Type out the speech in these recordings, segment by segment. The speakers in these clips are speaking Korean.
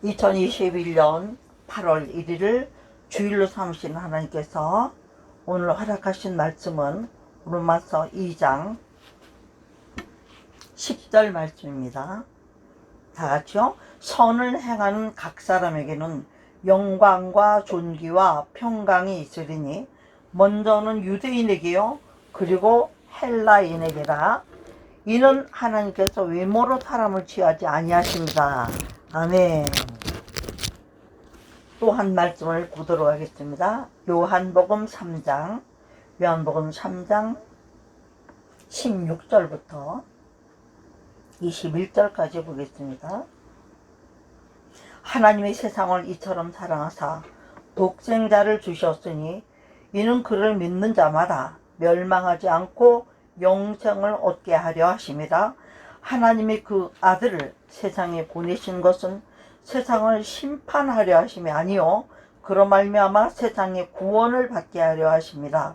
2021년 8월 1일을 주일로 삼으신 하나님께서 오늘 허락하신 말씀은 로마서 2장 10절 말씀입니다. 다같이요. 선을 행하는 각 사람에게는 영광과 존귀와 평강이 있으리니 먼저는 유대인에게요 그리고 헬라인에게라. 이는 하나님께서 외모로 사람을 취하지 아니하십니다. 아멘. 또 한 말씀을 보도록 하겠습니다. 요한복음 3장 16절부터 21절까지 보겠습니다. 하나님의 세상을 이처럼 사랑하사 독생자를 주셨으니 이는 그를 믿는 자마다 멸망하지 않고 영생을 얻게 하려 하심이라. 하나님이 그 아들을 세상에 보내신 것은 세상을 심판하려 하심이 아니요 그로 말미암아 세상의 구원을 받게 하려 하심이라.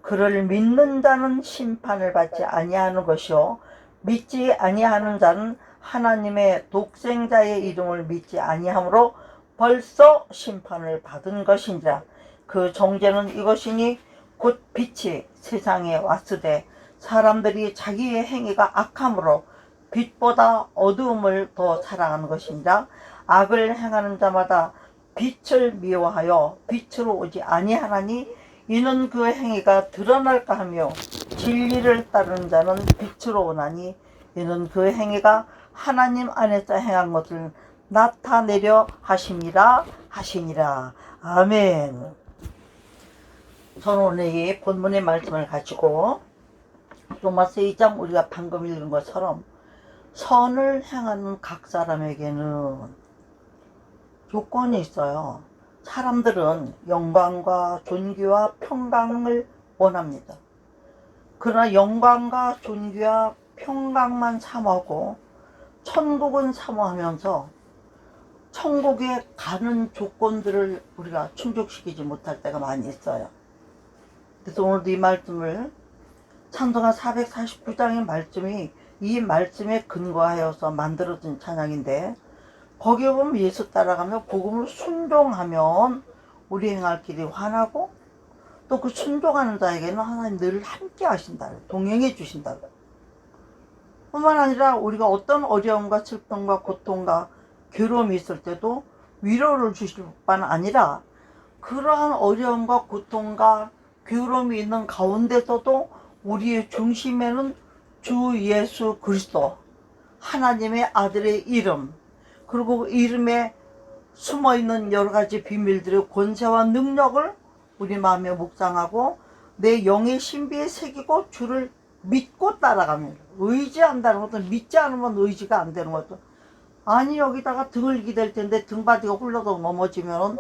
그를 믿는 자는 심판을 받지 아니하는 것이요 믿지 아니하는 자는 하나님의 독생자의 이름을 믿지 아니하므로 벌써 심판을 받은 것인지라. 그 정죄는 이것이니 곧 빛이 세상에 왔으되 사람들이 자기의 행위가 악함으로 빛보다 어두움을 더 사랑하는 것이니라. 악을 행하는 자마다 빛을 미워하여 빛으로 오지 아니하나니 이는 그 행위가 드러날까 하며 진리를 따르는 자는 빛으로 오나니 이는 그 행위가 하나님 안에서 행한 것을 나타내려 하시니라. 아멘. 저는 오늘 이 본문의 말씀을 가지고 로마서 2장 우리가 방금 읽은 것처럼 선을 행하는 각 사람에게는 조건이 있어요. 사람들은 영광과 존귀와 평강을 원합니다. 그러나 영광과 존귀와 평강만 사모하고 천국은 사모하면서 천국에 가는 조건들을 우리가 충족시키지 못할 때가 많이 있어요. 그래서 오늘도 이 말씀을 찬송가 449장의 말씀이 이 말씀에 근거하여서 만들어진 찬양인데, 거기에 보면 예수 따라가며 복음을 순종하면 우리 행할 길이 환하고 또 그 순종하는 자에게는 하나님 늘 함께 하신다, 동행해 주신다. 뿐만 아니라 우리가 어떤 어려움과 슬픔과 고통과 괴로움이 있을 때도 위로를 주실 뿐만 아니라 그러한 어려움과 고통과 괴로움이 있는 가운데서도 우리의 중심에는 주 예수 그리스도 하나님의 아들의 이름, 그리고 그 이름에 숨어있는 여러가지 비밀들의 권세와 능력을 우리 마음에 묵상하고 내 영의 신비에 새기고 주를 믿고 따라가면, 의지한다는 것은 믿지 않으면 의지가 안 되는 것도 아니, 여기다가 등을 기댈 텐데 등받이가 훌러덩 넘어지면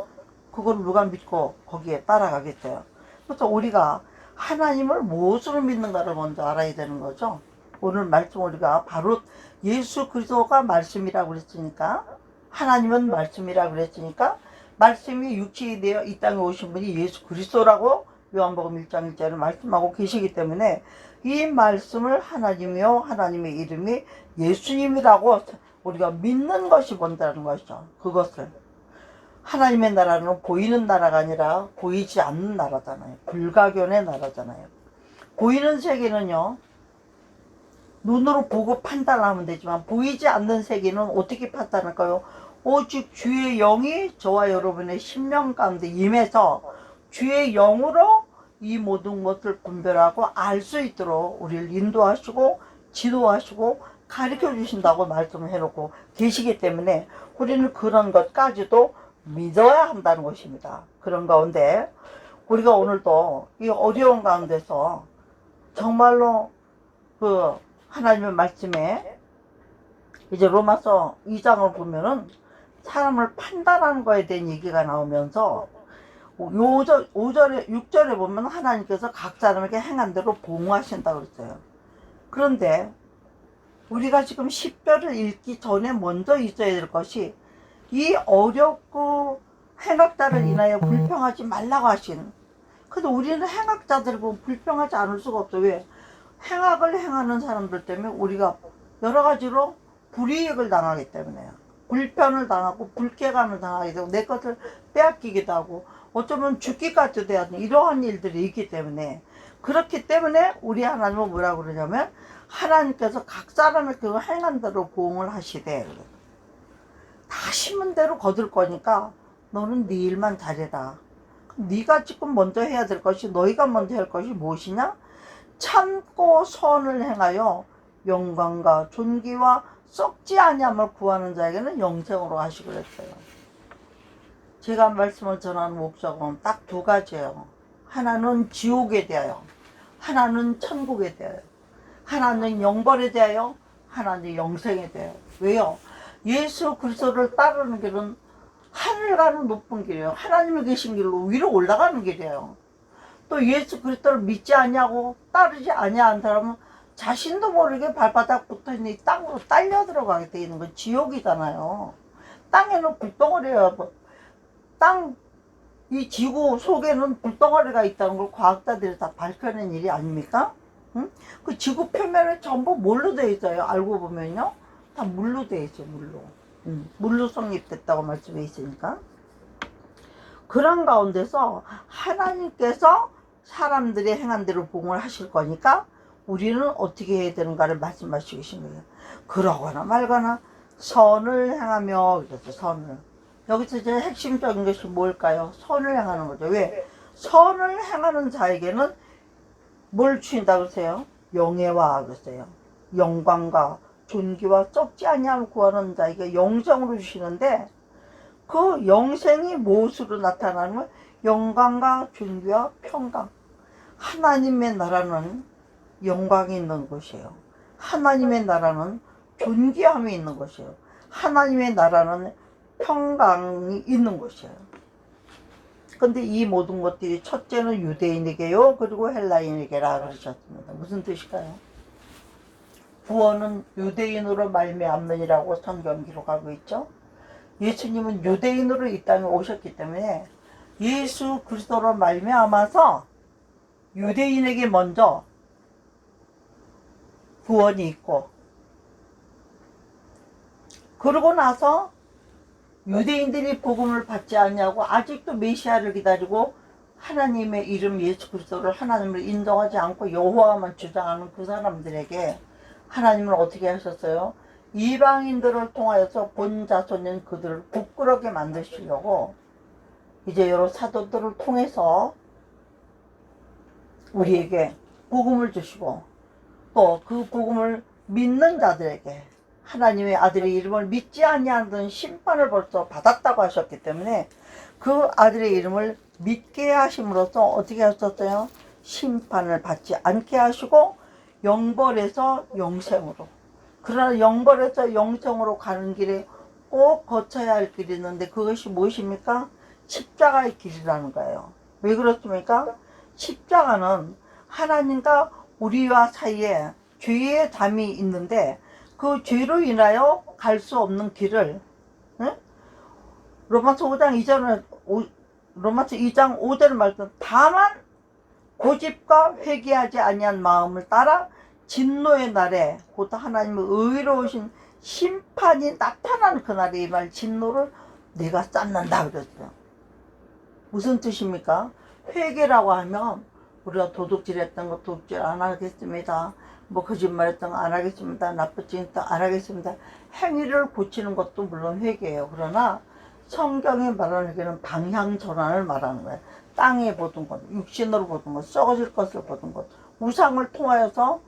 그걸 누가 믿고 거기에 따라가겠어요. 그래서 우리가 하나님을 무엇으로 믿는가를 먼저 알아야 되는 거죠. 오늘 말씀 우리가 바로 예수 그리스도가 말씀이라고 그랬으니까, 하나님은 말씀이라고 그랬으니까 말씀이 육체이 되어 이 땅에 오신 분이 예수 그리스도라고 요한복음 1장 1절을 말씀하고 계시기 때문에 이 말씀을 하나님이요 하나님의 이름이 예수님이라고 우리가 믿는 것이 먼저라는 것이죠. 그것을 하나님의 나라는 보이는 나라가 아니라 보이지 않는 나라잖아요. 불가견의 나라잖아요. 보이는 세계는요 눈으로 보고 판단하면 되지만 보이지 않는 세계는 어떻게 판단할까요? 오직 주의 영이 저와 여러분의 심령 가운데 임해서 주의 영으로 이 모든 것을 분별하고 알 수 있도록 우리를 인도하시고 지도하시고 가르쳐 주신다고 말씀을 해놓고 계시기 때문에 우리는 그런 것까지도 믿어야 한다는 것입니다. 그런 가운데 우리가 오늘도 이 어려운 가운데서 정말로 그 하나님의 말씀에 이제 로마서 2장을 보면은 사람을 판단하는 거에 대한 얘기가 나오면서 6절에 보면 하나님께서 각 사람에게 행한 대로 보응하신다고 그랬어요. 그런데 우리가 지금 10절을 읽기 전에 먼저 있어야 될 것이 이 어렵고 행악자를 인하여 불평하지 말라고 하신, 근데 우리는 행악자들을 보면 불평하지 않을 수가 없어. 왜? 행악을 행하는 사람들 때문에 우리가 여러 가지로 불이익을 당하기 때문에요. 불편을 당하고 불쾌감을 당하게 되고 내 것을 빼앗기기도 하고 어쩌면 죽기까지도 해야 하는 이러한 일들이 있기 때문에, 그렇기 때문에 우리 하나님은 뭐라고 그러냐면 하나님께서 각 사람의 그 행한 대로 보응을 하시되 다 심은 대로 거둘 거니까 너는 네 일만 잘해라. 네가 지금 먼저 해야 될 것이, 너희가 먼저 할 것이 무엇이냐? 참고 선을 행하여 영광과 존귀와 썩지 아니함을 구하는 자에게는 영생으로 하시고 그랬어요. 제가 말씀을 전하는 목적은 딱 두 가지예요. 하나는 지옥에 대하여, 하나는 천국에 대하여, 하나는 영벌에 대하여, 하나는 영생에 대하여. 왜요? 예수 그리스도를 따르는 길은 하늘 가는 높은 길이에요. 하나님이 계신 길로 위로 올라가는 길이에요. 또 예수 그리스도를 믿지 아니하고 따르지 아니한 사람은 자신도 모르게 발바닥 붙어있는 이 땅으로 딸려 들어가게 돼 있는 건 지옥이잖아요. 땅에는 불덩어리가, 이 지구 속에는 불덩어리가 있다는 걸 과학자들이 다 밝혀낸 일이 아닙니까? 응? 그 지구 표면에 전부 뭘로 되어 있어요? 알고 보면요, 다 물로 되어 있어요. 물로. 물로 성립됐다고 말씀해 있으니까. 그런 가운데서 하나님께서 사람들의 행한 대로 보응을 하실 거니까 우리는 어떻게 해야 되는가를 말씀하시고 계신 거예요. 그러거나 말거나 선을 행하며, 그래서 선을, 여기서 이제 핵심적인 것이 뭘까요? 선을 행하는 거죠. 왜? 선을 행하는 자에게는 뭘 주신다고 그러세요? 영예와 그러세요. 영광과 존귀와 썩지 아니함을 구하는 자에게 영생으로 주시는데, 그 영생이 무엇으로 나타나면 영광과 존귀와 평강. 하나님의 나라는 영광이 있는 것이에요. 하나님의 나라는 존귀함이 있는 것이에요. 하나님의 나라는 평강이 있는 것이에요. 근데 이 모든 것들이 첫째는 유대인에게요, 그리고 헬라인에게라 그러셨습니다. 무슨 뜻일까요? 구원은 유대인으로 말미암느니라고 성경 기록하고 있죠. 예수님은 유대인으로 이 땅에 오셨기 때문에 예수 그리스도로 말미암아서 유대인에게 먼저 구원이 있고, 그러고 나서 유대인들이 복음을 받지 않냐고 아직도 메시아를 기다리고 하나님의 이름 예수 그리스도를 하나님을 인정하지 않고 여호와만 주장하는 그 사람들에게 하나님은 어떻게 하셨어요? 이방인들을 통하여서 본 자손인 그들을 부끄럽게 만드시려고 이제 여러 사도들을 통해서 우리에게 복음을 주시고, 또 그 복음을 믿는 자들에게 하나님의 아들의 이름을 믿지 아니하는 심판을 벌써 받았다고 하셨기 때문에 그 아들의 이름을 믿게 하심으로써 어떻게 하셨어요? 심판을 받지 않게 하시고 영벌에서 영생으로. 그러나 영벌에서 영생으로 가는 길에 꼭 거쳐야 할 길이 있는데 그것이 무엇입니까? 십자가의 길이라는 거예요. 왜 그렇습니까? 십자가는 하나님과 우리와 사이에 죄의 담이 있는데 그 죄로 인하여 갈 수 없는 길을, 응? 로마서 2장 5절 말씀, 다만 고집과 회개하지 아니한 마음을 따라 진노의 날에 곧 하나님의 의로우신 심판이 나타나는 그날에 이 말 진노를 내가 쌓는다 그랬어요. 무슨 뜻입니까? 회개라고 하면 우리가 도둑질했던 거 도둑질 안 하겠습니다. 뭐 거짓말했던 거 안 하겠습니다. 나쁜 짓 안 하겠습니다. 행위를 고치는 것도 물론 회개예요. 그러나 성경에 말하는 회개는 방향 전환을 말하는 거예요. 땅에 보던 것, 육신으로 보던 것, 썩어질 것을 보던 것, 우상을 통하여서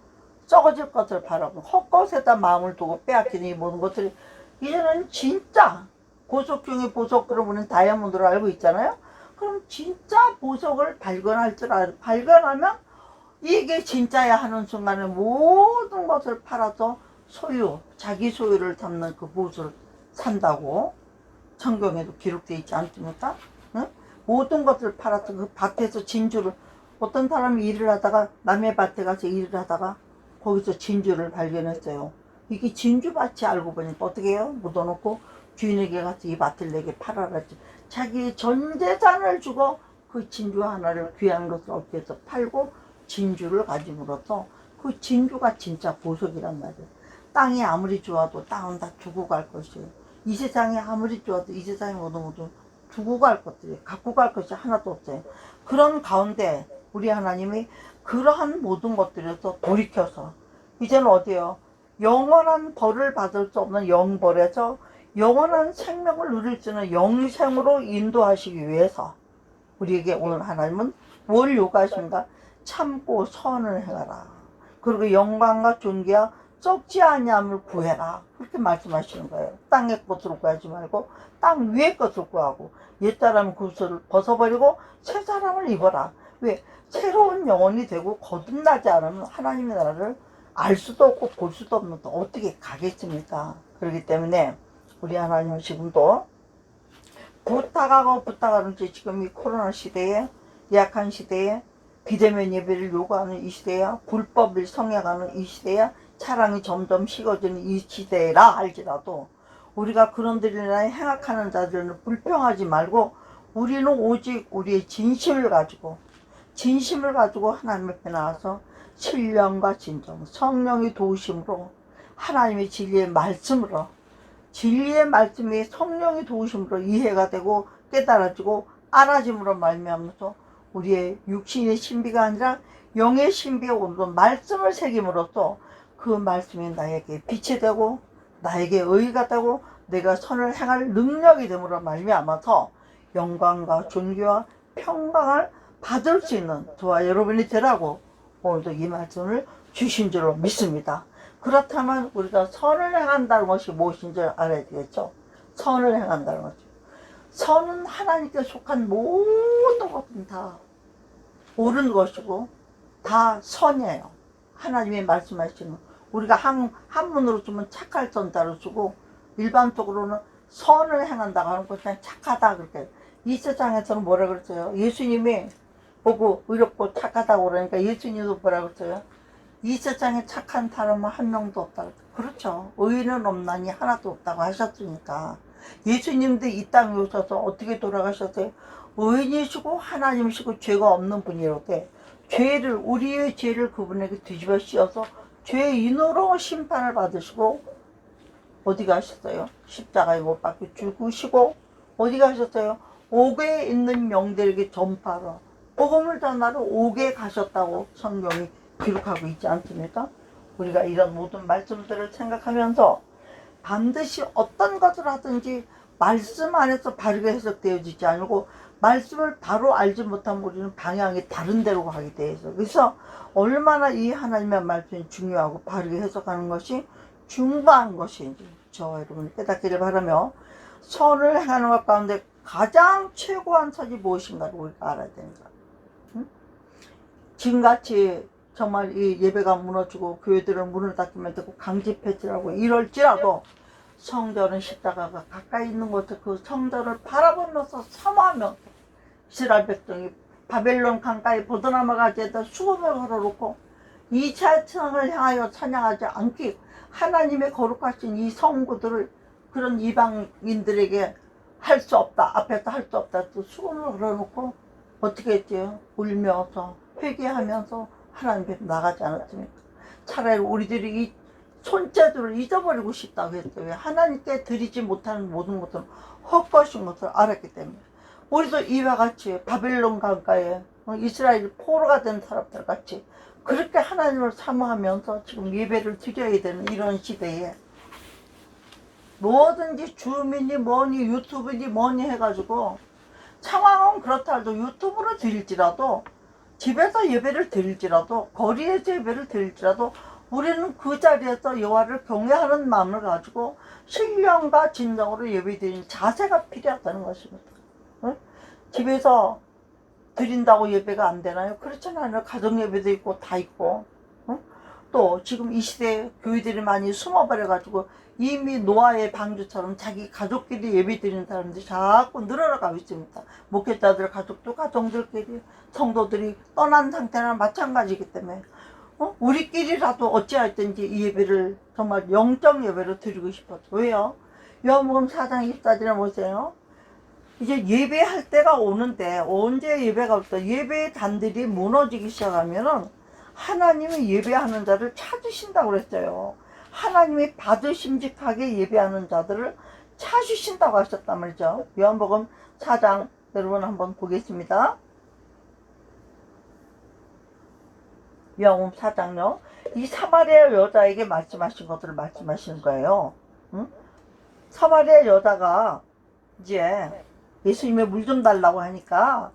썩어질 것을 바라보고 헛것에다 마음을 두고 빼앗기는 이 모든 것들이 이제는 진짜 보석 중에 보석으로 보는 다이아몬드로 알고 있잖아요. 그럼 진짜 보석을 발견할 줄 발견하면 이게 진짜야 하는 순간에 모든 것을 팔아서 소유, 자기 소유를 담는 그 보석을 산다고 성경에도 기록되어 있지 않습니까? 응? 모든 것을 팔아서 그 밭에서 진주를, 어떤 사람이 일을 하다가 남의 밭에 가서 일을 하다가 거기서 진주를 발견했어요. 이게 진주밭이 알고 보니까 어떻게 해요? 묻어놓고 주인에게 가서 이 밭을 내게 팔아라. 자기의 전 재산을 주고 그 진주 하나를 귀한 것을 얻기 위해서 팔고 진주를 가짐으로써 그 진주가 진짜 보석이란 말이에요. 땅이 아무리 좋아도 땅은 다 두고 갈 것이에요. 이 세상에 아무리 좋아도 이 세상에 모두 두고 갈 것들이, 갖고 갈 것이 하나도 없어요. 그런 가운데 우리 하나님이 그러한 모든 것들에서 돌이켜서 이제는 어디요? 영원한 벌을 받을 수 없는 영벌에서 영원한 생명을 누릴 수 있는 영생으로 인도하시기 위해서 우리에게 오늘 하나님은 뭘 요구하십니까? 참고 선을 행하라. 그리고 영광과 존귀와 썩지 아니함을 구해라. 그렇게 말씀하시는 거예요. 땅의 것으로 구하지 말고 땅 위의 것을 구하고 옛사람 구슬을 벗어버리고 새 사람을 입어라. 왜? 새로운 영혼이 되고 거듭나지 않으면 하나님의 나라를 알 수도 없고 볼 수도 없는데 어떻게 가겠습니까? 그렇기 때문에 우리 하나님은 지금도 부탁하는 지금 이 코로나 시대에, 약한 시대에, 비대면 예배를 요구하는 이 시대에, 불법을 성행하는 이 시대에, 사랑이 점점 식어지는 이 시대라 할지라도 우리가 그런들이나 행악하는 자들은 불평하지 말고 우리는 오직 우리의 진심을 가지고 하나님 앞에 나와서 신령과 진정, 성령의 도우심으로 하나님의 진리의 말씀으로, 진리의 말씀이 성령의 도우심으로 이해가 되고 깨달아지고 알아짐으로 말미암아서 우리의 육신의 신비가 아니라 영의 신비가 오는 말씀을 새김으로써 그 말씀이 나에게 빛이 되고 나에게 의가 되고 내가 선을 행할 능력이 됨으로 말미암아서 영광과 존귀와 평강을 받을 수 있는 저와 여러분이 되라고 오늘도 이 말씀을 주신 줄로 믿습니다. 그렇다면 우리가 선을 행한다는 것이 무엇인지 알아야 되겠죠. 선을 행한다는 것이, 선은 하나님께 속한 모든 것은 다 옳은 것이고 다 선이에요. 하나님이 말씀하시는, 우리가 한문으로 쓰면 착할 선자로 쓰고 일반적으로는 선을 행한다고 하는 것은 그냥 착하다 그렇게. 이 세상에서는 뭐라 그랬어요? 예수님이 보고 의롭고 착하다고 그러니까 예수님도 뭐라 그랬어요? 이 세상에 착한 사람은 한 명도 없다고. 그렇죠. 의인은 없나니 하나도 없다고 하셨으니까. 예수님도 이 땅에 오셔서 어떻게 돌아가셨어요? 의인이시고 하나님이시고 죄가 없는 분이로되 우리의 죄를 그분에게 뒤집어 씌워서 죄인으로 심판을 받으시고 어디 가셨어요? 십자가에 못 박혀 죽으시고 어디 가셨어요? 옥에 있는 영들에게 전파로 복음을 전하러 옥에 가셨다고 성경이 기록하고 있지 않습니까? 우리가 이런 모든 말씀들을 생각하면서 반드시 어떤 것을 하든지 말씀 안에서 바르게 해석되어지지 않고 말씀을 바로 알지 못하면 우리는 방향이 다른 데로 가게 돼 있어. 그래서 얼마나 이 하나님의 말씀이 중요하고 바르게 해석하는 것이 중요한 것인지 저와 여러분이 깨닫기를 바라며, 선을 행하는 것 가운데 가장 최고한 선이 무엇인가를 우리가 알아야 됩니다. 지금같이 정말 이 예배가 무너지고 교회들은 문을 닫기만 되고 강제 폐지라고 이럴지라도 성전은 십자가가 가까이 있는 곳에 그 성전을 바라보면서 사모하며 이스라엘 백성이 바벨론 강가에 버드나무 가지에다 수금을 걸어놓고 이 자성을 향하여 찬양하지 않기, 하나님의 거룩하신 이 성구들을 그런 이방인들에게 할 수 없다, 앞에서 할 수 없다, 또 수금을 걸어놓고 어떻게 했지요? 울면서 회개하면서 하나님 앞에 나가지 않았습니까? 차라리 우리들이 이 손재주를 잊어버리고 싶다고 했어요. 하나님께 드리지 못하는 모든 것들은 헛것인 것을 알았기 때문에. 우리도 이와 같이 바벨론 강가에 이스라엘 포로가 된 사람들 같이 그렇게 하나님을 사모하면서 지금 예배를 드려야 되는 이런 시대에 뭐든지 줌이니 뭐니 유튜브니 뭐니 해가지고 상황은 그렇다 해도 유튜브로 드릴지라도, 집에서 예배를 드릴지라도, 거리에서 예배를 드릴지라도 우리는 그 자리에서 여호와를 경외하는 마음을 가지고 신령과 진정으로 예배드리는 자세가 필요하다는 것입니다. 응? 집에서 드린다고 예배가 안 되나요? 그렇잖아요. 가정 예배도 있고 다 있고. 응? 또 지금 이 시대에 교회들이 많이 숨어버려가지고 이미 노아의 방주처럼 자기 가족끼리 예배 드리는 사람들이 자꾸 늘어나가고 있습니다. 목회자들 가족도 가정들끼리, 성도들이 떠난 상태나 마찬가지이기 때문에 우리끼리라도 어찌하였든지 이 예배를 정말 영적 예배로 드리고 싶었죠. 왜요? 요한복음 4장 24절에 보세요. 이제 예배할 때가 오는데 언제 예배가 없다. 예배의 단들이 무너지기 시작하면은 하나님이 예배하는 자를 찾으신다고 그랬어요. 하나님이 받으심직하게 예배하는 자들을 찾으신다고 하셨단 말이죠. 요한복음 4장 여러분 한번 보겠습니다. 요한복음 4장요. 이 사마리아 여자에게 말씀하신 것들을 말씀하시는 거예요. 응? 사마리아 여자가 이제 예수님의 물 좀 달라고 하니까,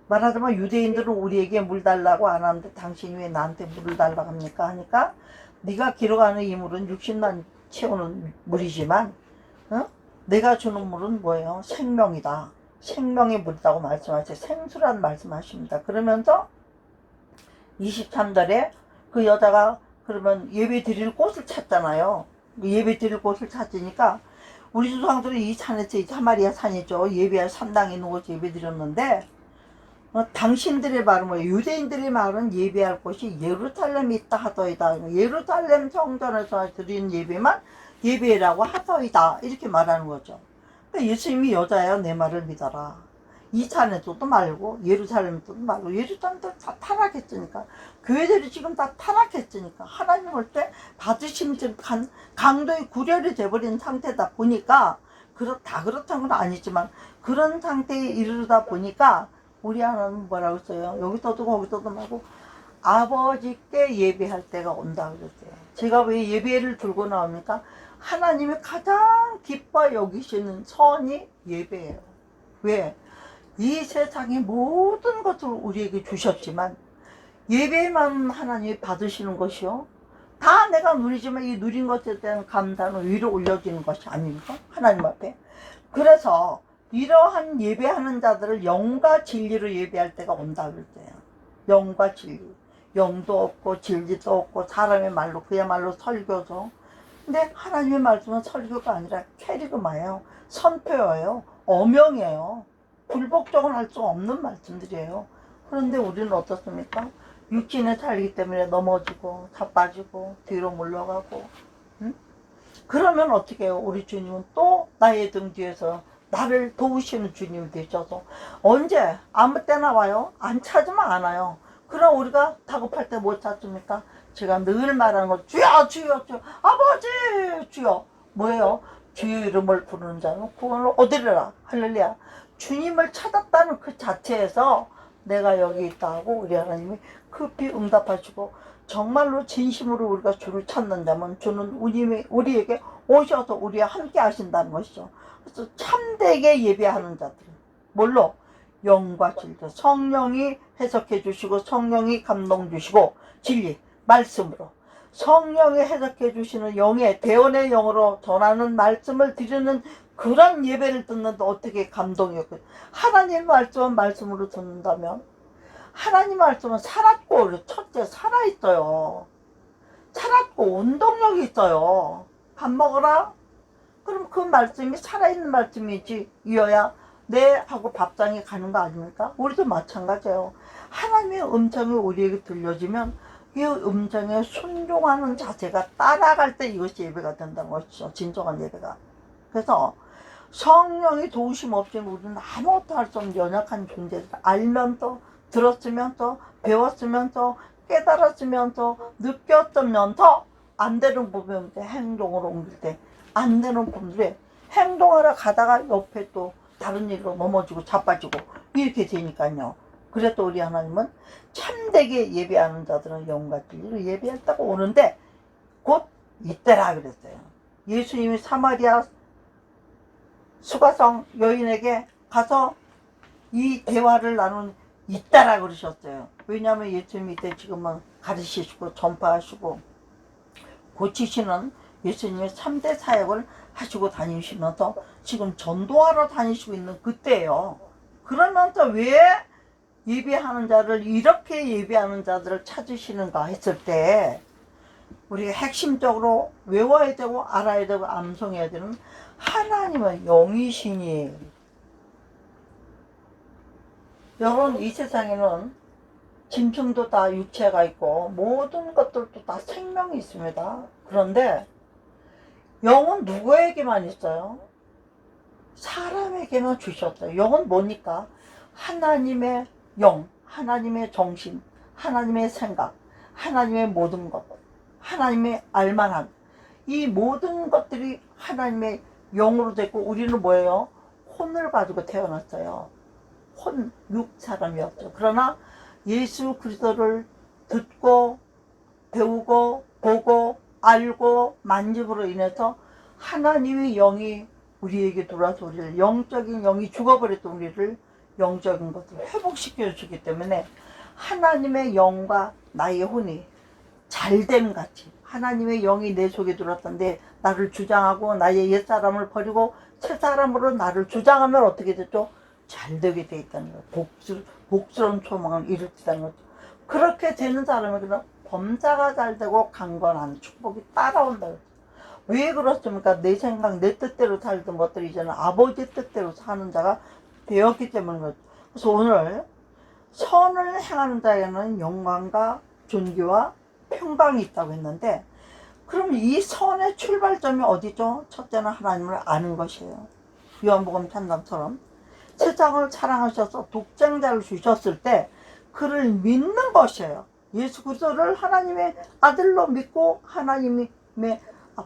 말하자면 유대인들은 우리에게 물 달라고 안 하는데 당신이 왜 나한테 물을 달라고 합니까? 하니까, 네가 길어가는 이 물은 육신만 채우는 물이지만 내가 주는 물은 뭐예요? 생명이다. 생명의 물이라고 말씀하세요. 생수란 말씀하십니다. 그러면서 23절에 그 여자가 그러면 예배 드릴 곳을 찾잖아요. 예배 드릴 곳을 찾으니까 우리 조상들은 이 산에서, 이 사마리아 산이죠. 예배할 산당에 있는 곳에 예배 드렸는데, 당신들의 말은 뭐예요? 유대인들의 말은 예배할 곳이 예루살렘에 있다 하더이다. 예루살렘 성전에서 드리는 예배만 예배라고 하더이다. 이렇게 말하는 거죠. 그러니까 예수님이 여자야, 내 말을 믿어라. 이 산에서도 말고 예루살렘에서도 말고, 예루살렘도 다 타락했으니까, 교회들이 지금 다 타락했으니까 하나님 올 때 받으시면 강도의 구렬이 돼버린 상태다 보니까, 다 그렇다는 건 아니지만 그런 상태에 이르다 보니까 우리 하나님 뭐라고 써요? 여기서도 거기서도 말고 아버지께 예배할 때가 온다 그랬어요. 제가 왜 예배를 들고 나옵니까? 하나님이 가장 기뻐 여기시는 선이 예배예요. 왜? 이 세상의 모든 것을 우리에게 주셨지만 예배만 하나님이 받으시는 것이요, 다 내가 누리지만 이 누린 것에 대한 감사는 위로 올려지는 것이 아닙니까? 하나님 앞에. 그래서 이러한 예배하는 자들을 영과 진리로 예배할 때가 온다 그랬어요. 영과 진리. 영도 없고 진리도 없고 사람의 말로, 그야말로 설교죠. 근데 하나님의 말씀은 설교가 아니라 캐리그마예요. 선표예요. 어명이에요. 불복종은 할 수 없는 말씀들이에요. 그런데 우리는 어떻습니까? 육신에 살기 때문에 넘어지고 자빠지고 뒤로 물러가고, 응? 그러면 어떻게 해요? 우리 주님은 또 나의 등 뒤에서 나를 도우시는 주님이 되셔서 언제 아무 때나 와요? 안 찾으면 안 와요. 그럼 우리가 다급할 때 못 찾습니까? 제가 늘 말하는 거, 주여 주여 주여, 아버지 주여. 뭐예요? 주의 이름을 부르는 자는 구원을 얻으리라. 할렐루야. 주님을 찾았다는 그 자체에서 내가 여기 있다 하고 우리 하나님이 급히 응답하시고, 정말로 진심으로 우리가 주를 찾는다면 주는 우리에게 오셔서 우리와 함께 하신다는 것이죠. 그래서 참되게 예배하는 자들, 뭘로? 영과 진리, 성령이 해석해 주시고 성령이 감동 주시고, 진리, 말씀으로 성령이 해석해 주시는 영의 대언의 영으로 전하는 말씀을 드리는 그런 예배를 듣는데 어떻게 감동이었거든요. 하나님 말씀은 말씀으로 듣는다면, 하나님 말씀은 살았고, 첫째 살아있어요. 살았고 운동력이 있어요. 밥 먹어라? 그럼 그 말씀이 살아있는 말씀이지, 이어야 네 하고 밥상에 가는 거 아닙니까? 우리도 마찬가지예요. 하나님의 음성이 우리에게 들려지면 이 음성에 순종하는 자세가 따라갈 때 이것이 예배가 된다는 것이죠. 진정한 예배가. 그래서 성령이 도우심 없이는 우리는 아무것도 할 수 없는 연약한 존재들, 알면서, 들었으면서, 배웠으면서, 깨달았으면서, 느꼈으면서 안 되는 부분에 행동으로 옮길 때 안 되는 부분들에 행동하러 가다가 옆에 또 다른 일로 넘어지고 자빠지고 이렇게 되니까요. 그래도 우리 하나님은 참되게 예배하는 자들은 영과 진리로 예배했다고 오는데 곧 이때라 그랬어요. 예수님이 사마리아 수가성 여인에게 가서 이 대화를 나눈 이때라 그러셨어요. 왜냐하면 예수님이 이때 지금은 가르치시고 전파하시고 고치시는 예수님의 3대 사역을 하시고 다니시면서 지금 전도하러 다니시고 있는 그때예요. 그러면서 왜 예배하는 자를, 이렇게 예배하는 자들을 찾으시는가 했을 때 우리가 핵심적으로 외워야 되고 알아야 되고 암송해야 되는, 하나님은 영이시니. 여러분, 이 세상에는 짐승도 다 육체가 있고 모든 것들도 다 생명이 있습니다. 그런데 영은 누구에게만 있어요? 사람에게만 주셨어요. 영은 뭡니까? 하나님의 영, 하나님의 정신, 하나님의 생각, 하나님의 모든 것, 하나님의 알만한, 이 모든 것들이 하나님의 영으로 됐고, 우리는 뭐예요? 혼을 가지고 태어났어요. 혼, 육 사람이었죠. 그러나 예수 그리스도를 듣고 배우고 보고 알고 만짐으로 인해서 하나님의 영이 우리에게 들어와서 우리를, 영적인 영이 죽어버렸던 우리를 영적인 것을 회복시켜 주기 때문에 하나님의 영과 나의 혼이 잘됨 같이, 하나님의 영이 내 속에 들어왔던데 나를 주장하고 나의 옛사람을 버리고 새사람으로 나를 주장하면 어떻게 됐죠? 잘 되게 돼 있다는 거예요. 복스러운 소망을 이룰다는 거죠. 그렇게 되는 사람에게는 범사가 잘 되고 강건한 축복이 따라온다. 왜 그렇습니까? 내 생각, 내 뜻대로 살던 것들이 이제는 아버지 뜻대로 사는 자가 되었기 때문인 거죠. 그래서 오늘 선을 행하는 자에는 영광과 존귀와 평강이 있다고 했는데, 그럼 이 선의 출발점이 어디죠? 첫째는 하나님을 아는 것이에요. 요한복음 3장처럼 세상을 사랑하셔서 독생자를 주셨을 때 그를 믿는 것이에요. 예수 그리스도를 하나님의 아들로 믿고 하나님의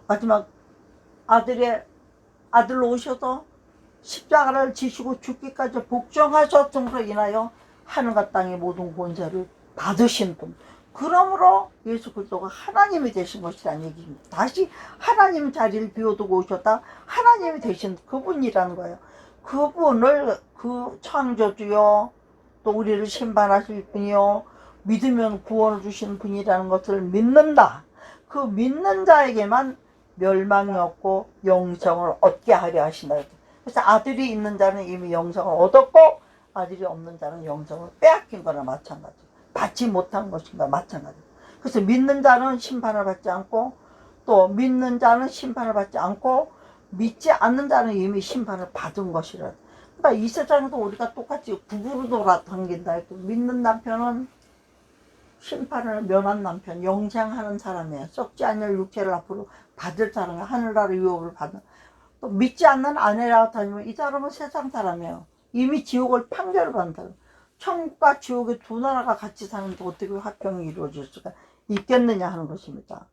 마지막 아들로 오셔서 십자가를 지시고 죽기까지 복종하셨음으로 인하여 하늘과 땅의 모든 권세를 받으신 분, 그러므로 예수 그리스도가 하나님이 되신 것이라는 얘기입니다. 다시 하나님 자리를 비워두고 오셨다 하나님이 되신 그분이라는 거예요. 그분을, 그 창조주요, 또 우리를 심판하실 분이요, 믿으면 구원을 주시는 분이라는 것을 믿는다. 그 믿는 자에게만 멸망이 없고 영생을 얻게 하려 하신다. 그래서 아들이 있는 자는 이미 영생을 얻었고 아들이 없는 자는 영생을 빼앗긴 거나 마찬가지, 받지 못한 것인가 마찬가지. 그래서 믿는 자는 심판을 받지 않고, 또 믿는 자는 심판을 받지 않고 믿지 않는 자는 이미 심판을 받은 것이라. 그러니까 이 세상에도 우리가 똑같이 구구로 돌아다닌다. 믿는 남편은 심판을 면한 남편, 영생하는 사람이에요. 썩지 않을 육체를 앞으로 받을 사람이에요. 하늘나라 유업을 받는. 또 믿지 않는 아내라고 다니면 이 사람은 세상 사람이에요. 이미 지옥을 판결을 받는다. 천국과 지옥의 두 나라가 같이 사는데 어떻게 화평이 이루어질 수가 있겠느냐 하는 것입니다.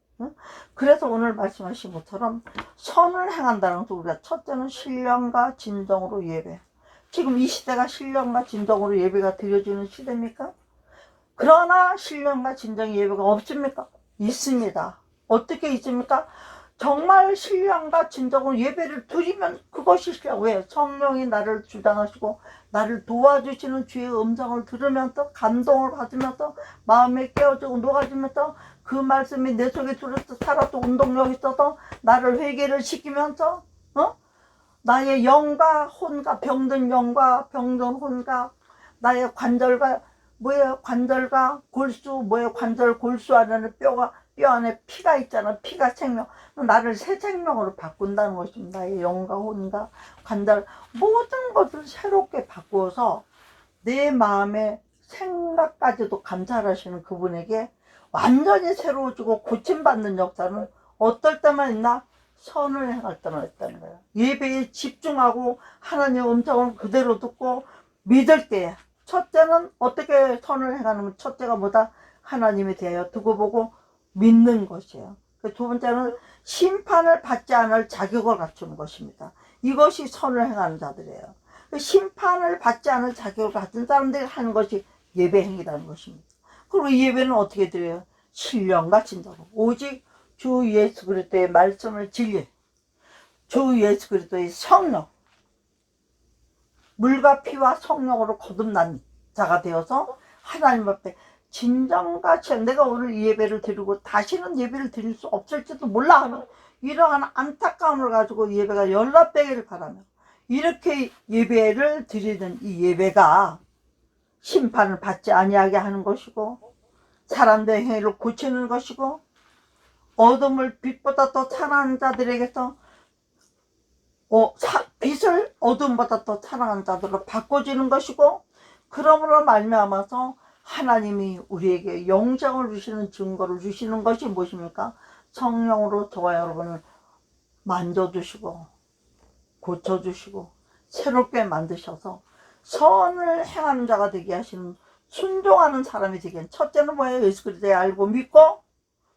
그래서 오늘 말씀하신 것처럼 선을 행한다는 것도, 우리가 첫째는 신령과 진정으로 예배. 지금 이 시대가 신령과 진정으로 예배가 드려지는 시대입니까? 그러나 신령과 진정의 예배가 없습니까? 있습니다. 어떻게 있습니까? 정말 신령과 진정으로 예배를 드리면 그것이 신령. 왜? 성령이 나를 주장하시고 나를 도와주시는 주의 음성을 들으면서 감동을 받으면서 마음에 깨어지고 녹아지면서 그 말씀이 내 속에 들어서 살아서 운동력이 있어서 나를 회개를 시키면서 나의 영과 혼과, 병든 영과 병든 혼과 나의 관절과, 뭐예요? 관절과 골수, 뭐예요? 관절 골수 안에는 뼈 안에 피가 있잖아. 피가 생명. 나를 새 생명으로 바꾼다는 것입니다. 나의 영과 혼과 관절, 모든 것을 새롭게 바꾸어서 내 마음의 생각까지도 감찰하시는 그분에게 완전히 새로워지고 고침받는 역사는 어떨 때만 있나? 선을 행할 때만 있다는 거예요. 예배에 집중하고 하나님의 음성을 그대로 듣고 믿을 때, 첫째는 어떻게 선을 행하는, 첫째가 뭐다? 하나님에 대하여 두고 보고 믿는 것이에요. 두 번째는 심판을 받지 않을 자격을 갖추는 것입니다. 이것이 선을 행하는 자들이에요. 심판을 받지 않을 자격을 가진 사람들이 하는 것이 예배 행위라는 것입니다. 그리고 이 예배는 어떻게 드려요? 신령과 진정으로, 오직 주 예수 그리스도의 말씀을 진리, 주 예수 그리스도의 성령, 물과 피와 성령으로 거듭난 자가 되어서 하나님 앞에 진정과 진, 내가 오늘 이 예배를 드리고 다시는 예배를 드릴 수 없을지도 몰라 하는 이러한 안타까움을 가지고 예배가 연락되기를 바라며, 이렇게 예배를 드리는 이 예배가 심판을 받지 아니하게 하는 것이고, 사람들의 행위를 고치는 것이고, 어둠을 빛보다 더 찬양하는 자들에게서 빛을 어둠보다 더 찬양하는 자들로 바꿔주는 것이고, 그러므로 말미암아서 하나님이 우리에게 영생을 주시는 증거를 주시는 것이 무엇입니까? 성령으로 저와 여러분을 만져주시고 고쳐주시고 새롭게 만드셔서 선을 행하는 자가 되게 하시는, 순종하는 사람이 되게 하는. 첫째는 뭐예요? 예수 그리스도를 알고 믿고,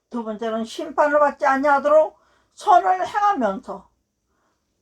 두 번째는 심판을 받지 아니하도록 선을 행하면서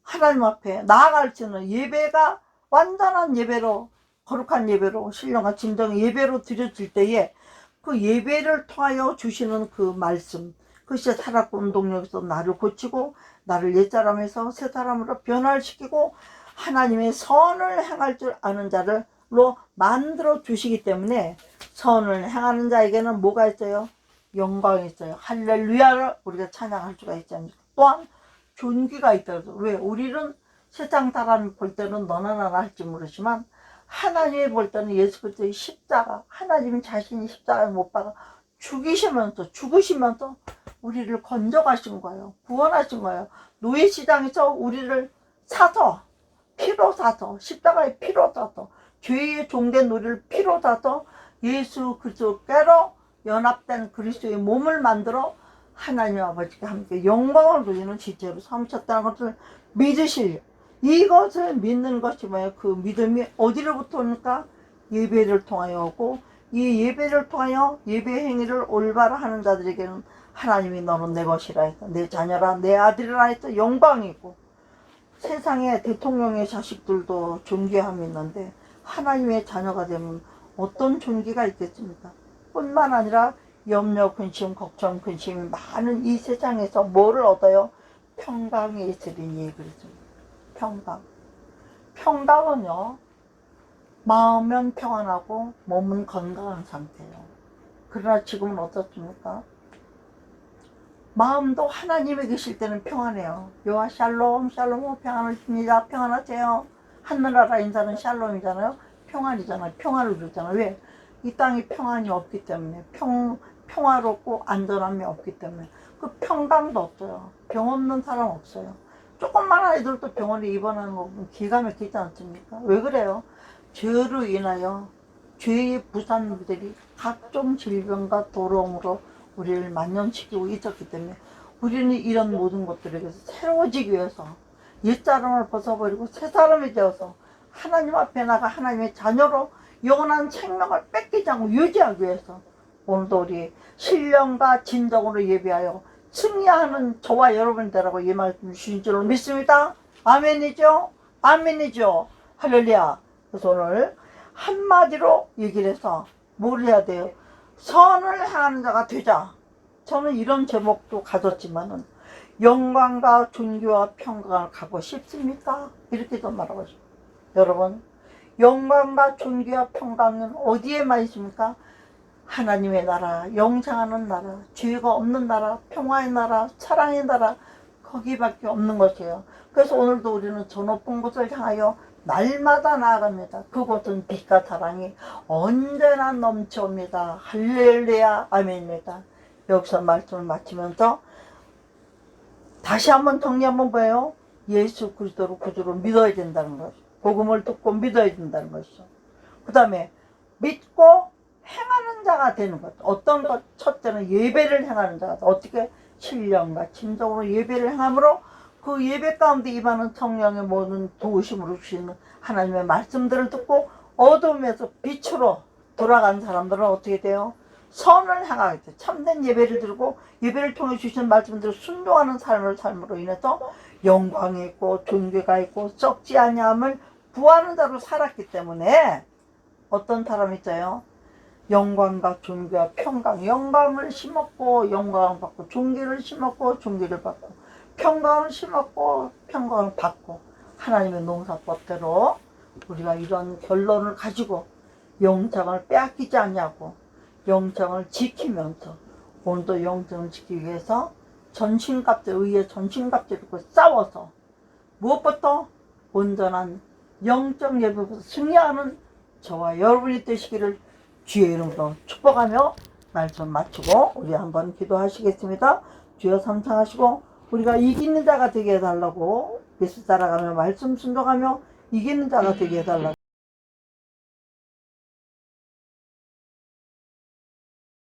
하나님 앞에 나아갈 수 있는 예배가 완전한 예배로, 거룩한 예배로, 신령한 진정한 예배로 드려질 때에 그 예배를 통하여 주시는 그 말씀, 그것이 살았고 운동력에서 나를 고치고 나를 옛사람에서 새사람으로 변화시키고 하나님의 선을 행할 줄 아는 자를로 만들어 주시기 때문에 선을 행하는 자에게는 뭐가 있어요? 영광이 있어요. 할렐루야를 우리가 찬양할 수가 있지 않습니까? 또한 존귀가 있다. 왜? 우리는 세상 사람이 볼 때는 너나 나나 할지 모르지만 하나님이 볼 때는 예수 그리스도의 십자가, 하나님 자신이 십자가에 못 박아 죽으시면서 우리를 건져가신 거예요. 구원하신 거예요. 노예시장에서 우리를 사서, 피로 사서, 십자가의 피로 사서, 죄의 종된 우리를 피로 사서 예수 그리스도께로 연합된 그리스도의 몸을 만들어 하나님 아버지께 함께 영광을 돌리는 지체로 삼으셨다는 것을 믿으실, 이것을 믿는 것이 뭐예요? 그 믿음이 어디로부터 옵니까? 예배를 통하여 오고, 이 예배를 통하여 예배 행위를 올바로 하는 자들에게는 하나님이 너는 내 것이라 해서, 내 자녀라, 내 아들이라 해서 영광이 있고, 세상에 대통령의 자식들도 존귀함이 있는데 하나님의 자녀가 되면 어떤 존귀가 있겠습니까? 뿐만 아니라 염려, 근심, 걱정, 근심이 많은 이 세상에서 뭐를 얻어요? 평강이 있으리니 그랬습니다. 평강. 평강은요, 마음은 평안하고 몸은 건강한 상태예요. 그러나 지금은 어떻습니까? 마음도 하나님이 계실 때는 평안해요. 여호와 샬롬 샬롬 평안을 줍니다. 평안하세요. 하늘나라 인사는 샬롬이잖아요. 평안이잖아요. 평안을 주잖아요. 왜? 이 땅에 평안이 없기 때문에, 평화롭고 안전함이 없기 때문에. 그 평강도 없어요. 병 없는 사람 없어요. 조금만 아이들도 병원에 입원하는 거 보면 기가 막히지 않습니까? 왜 그래요? 죄로 인하여 죄의 부산들이 각종 질병과 도롱으로 우리를 만연시키고 있었기 때문에 우리는 이런 모든 것들에게서 새로워지기 위해서 옛사람을 벗어버리고 새사람이 되어서 하나님 앞에 나가 하나님의 자녀로 영원한 생명을 뺏기지 않고 유지하기 위해서 오늘도 우리 신령과 진정으로 예배하여 승리하는 저와 여러분 되라고 이 말씀 주신 줄로 믿습니다. 아멘이죠? 아멘이죠? 할렐루야. 그래서 오늘 한마디로 얘기를 해서 뭘 해야 돼요? 선을 행하는 자가 되자. 저는 이런 제목도 가졌지만은 영광과 존귀와 평강을 갖고 싶습니까? 이렇게도 말하고 싶어요. 여러분, 영광과 존귀와 평강은 어디에만 있습니까? 하나님의 나라, 영생하는 나라, 죄가 없는 나라, 평화의 나라, 사랑의 나라, 거기밖에 없는 것이에요. 그래서 오늘도 우리는 저 높은 곳을 향하여 날마다 나아갑니다. 그곳은 빛과 사랑이 언제나 넘쳐옵니다. 할렐루야, 아멘입니다. 여기서 말씀을 마치면서 다시 한번 정리 한번 봐요. 예수 그리스도를 구주로 믿어야 된다는 것이죠. 복음을 듣고 믿어야 된다는 것이죠. 그 다음에 믿고 행하는 자가 되는 것. 어떤 것? 첫째는 예배를 행하는 자가 돼. 어떻게? 신령과 진정으로 예배를 행함으로 그 예배 가운데 임하는 성령의 모든 도우심으로 주시는 하나님의 말씀들을 듣고 어둠에서 빛으로 돌아간 사람들은 어떻게 돼요? 선을 행하게 돼. 참된 예배를 드리고 예배를 통해 주시는 말씀들을 순종하는 삶으로 인해서 영광이 있고 존귀가 있고 썩지 아니함을 구하는 자로 살았기 때문에 어떤 사람이 있어요? 영광과 존귀와 평강, 영광을 심었고 영광을 받고, 존귀를 심었고 존귀를 받고, 평강을 심었고 평강을 받고, 하나님의 농사법대로 우리가 이런 결론을 가지고 영생을 빼앗기지 않냐고 영생을 지키면서 오늘도 영생을 지키기 위해서 전신갑질, 의의 전신갑질 입고 싸워서 무엇부터 온전한 영적 예배부터 승리하는 저와 여러분이 되시기를 주의 이름으로 축복하며 말씀 마치고 우리 한번 기도하시겠습니다. 주여 삼창하시고 우리가 이기는 자가 되게 해달라고 예수 따라가며 말씀 순종하며 이기는 자가 되게 해달라고